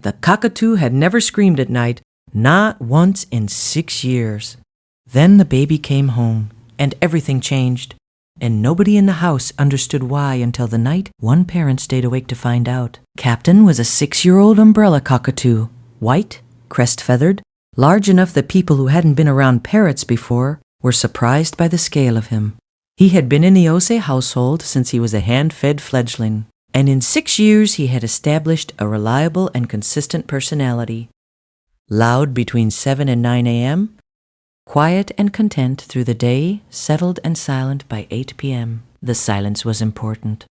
The Cockatoo had never screamed at night, not once in 6 years. Then the baby came home, and everything changed. And nobody in the house understood why until the night one parent stayed awake to find out. Captain was a 6-year-old umbrella cockatoo, white, crest-feathered, large enough that people who hadn't been around parrots before were surprised by the scale of him. He had been in the Ose household since he was a hand-fed fledgling, and in 6 years he had established a reliable and consistent personality. Loud between 7 and 9 a.m., quiet and content through the day, settled and silent by 8 p.m. The silence was important.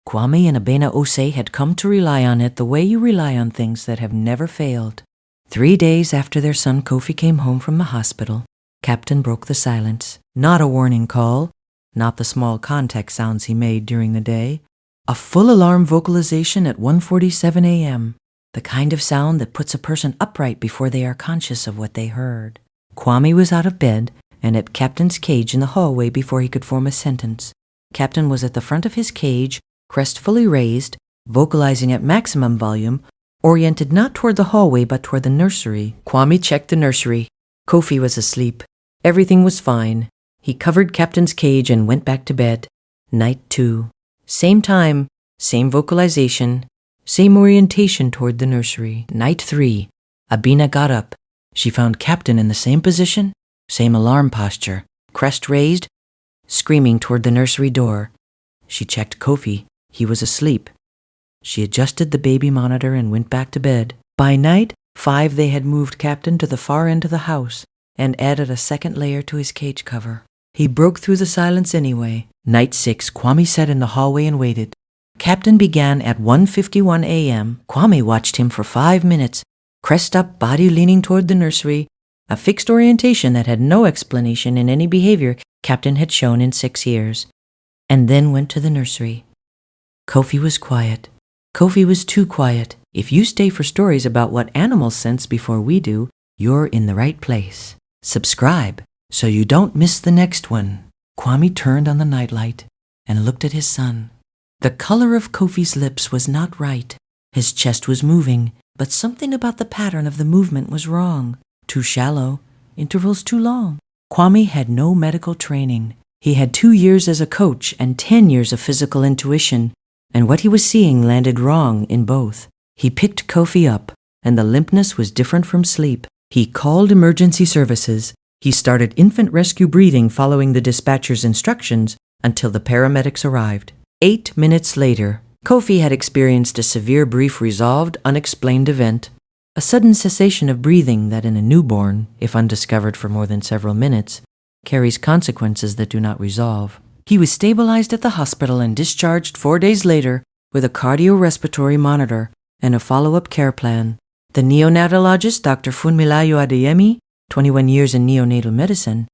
Kwame and Abena Ose had come to rely on it the way you rely on things that have never failed. 3 days after their son Kofi came home from the hospital, Captain broke the silence. Not a warning call, not the small context sounds he made during the day. A full alarm vocalization at 1:47 a.m., the kind of sound that puts a person upright before they are conscious of what they heard. Kwame was out of bed and at Captain's cage in the hallway before he could form a sentence. Captain was at the front of his cage, crest fully raised, vocalizing at maximum volume, oriented not toward the hallway but toward the nursery. Kwame checked the nursery. Kofi was asleep. Everything was fine. He covered Captain's cage and went back to bed. Night 2. Same time, same vocalization, same orientation toward the nursery. Night 3. Abena got up. She found Captain in the same position, same alarm posture, crest raised, screaming toward the nursery door. She checked Kofi. He was asleep. She adjusted the baby monitor and went back to bed. By night 5, they had moved Captain to the far end of the house and added a second layer to his cage cover. He broke through the silence anyway. Night 6, Kwame sat in the hallway and waited. Captain began at 1:51 a.m. Kwame watched him for 5 minutes, crest up, body leaning toward the nursery, a fixed orientation that had no explanation in any behavior Captain had shown in 6 years, and then went to the nursery. Kofi was quiet. Kofi was too quiet. If you stay for stories about what animals sense before we do, you're in the right place. Subscribe so you don't miss the next one. Kwame turned on the nightlight and looked at his son. The color of Kofi's lips was not right. His chest was moving, but something about the pattern of the movement was wrong. Too shallow, intervals too long. Kwame had no medical training. He had 2 years as a coach and 10 years of physical intuition, and what he was seeing landed wrong in both. He picked Kofi up, and the limpness was different from sleep. He called emergency services. He started infant rescue breathing following the dispatcher's instructions until the paramedics arrived. 8 minutes later, Kofi had experienced a severe, brief, resolved, unexplained event. A sudden cessation of breathing that in a newborn, if undiscovered for more than several minutes, carries consequences that do not resolve. He was stabilized at the hospital and discharged 4 days later with a cardiorespiratory monitor and a follow-up care plan. The neonatologist, Dr. Funmilayo Adeyemi, 21 years in neonatal medicine,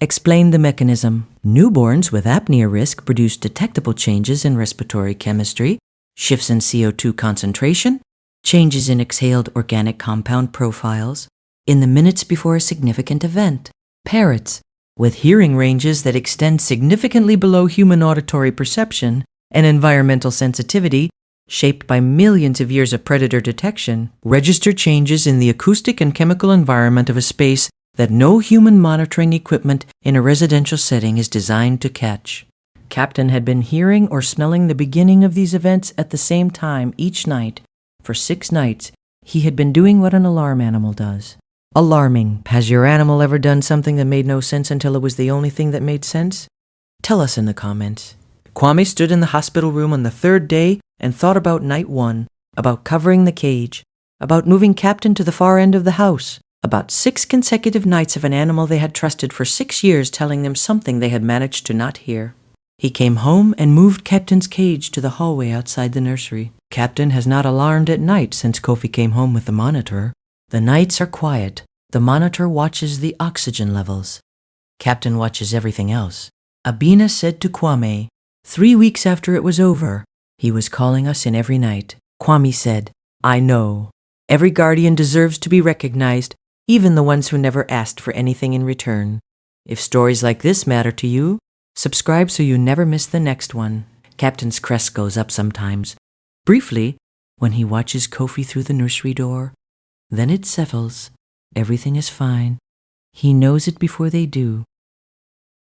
explained the mechanism. Newborns with apnea risk produce detectable changes in respiratory chemistry, shifts in CO2 concentration, changes in exhaled organic compound profiles in the minutes before a significant event. Parrots, with hearing ranges that extend significantly below human auditory perception and environmental sensitivity, shaped by millions of years of predator detection, register changes in the acoustic and chemical environment of a space that no human monitoring equipment in a residential setting is designed to catch. Captain had been hearing or smelling the beginning of these events at the same time each night. For 6 nights, he had been doing what an alarm animal does. Alarming. Has your animal ever done something that made no sense until it was the only thing that made sense? Tell us in the comments. Kwame stood in the hospital room on the 3rd day and thought about night 1, about covering the cage, about moving Captain to the far end of the house, about 6 consecutive nights of an animal they had trusted for 6 years telling them something they had managed to not hear. He came home and moved Captain's cage to the hallway outside the nursery. Captain has not alarmed at night since Kofi came home with the monitor. The nights are quiet. The monitor watches the oxygen levels. Captain watches everything else. Abena said to Kwame, 3 weeks after it was over, he was calling us in every night. Kwame said, I know. Every guardian deserves to be recognized, even the ones who never asked for anything in return. If stories like this matter to you, subscribe so you never miss the next one. Captain's crest goes up sometimes. Briefly, when he watches Kofi through the nursery door. Then it settles. Everything is fine. He knows it before they do.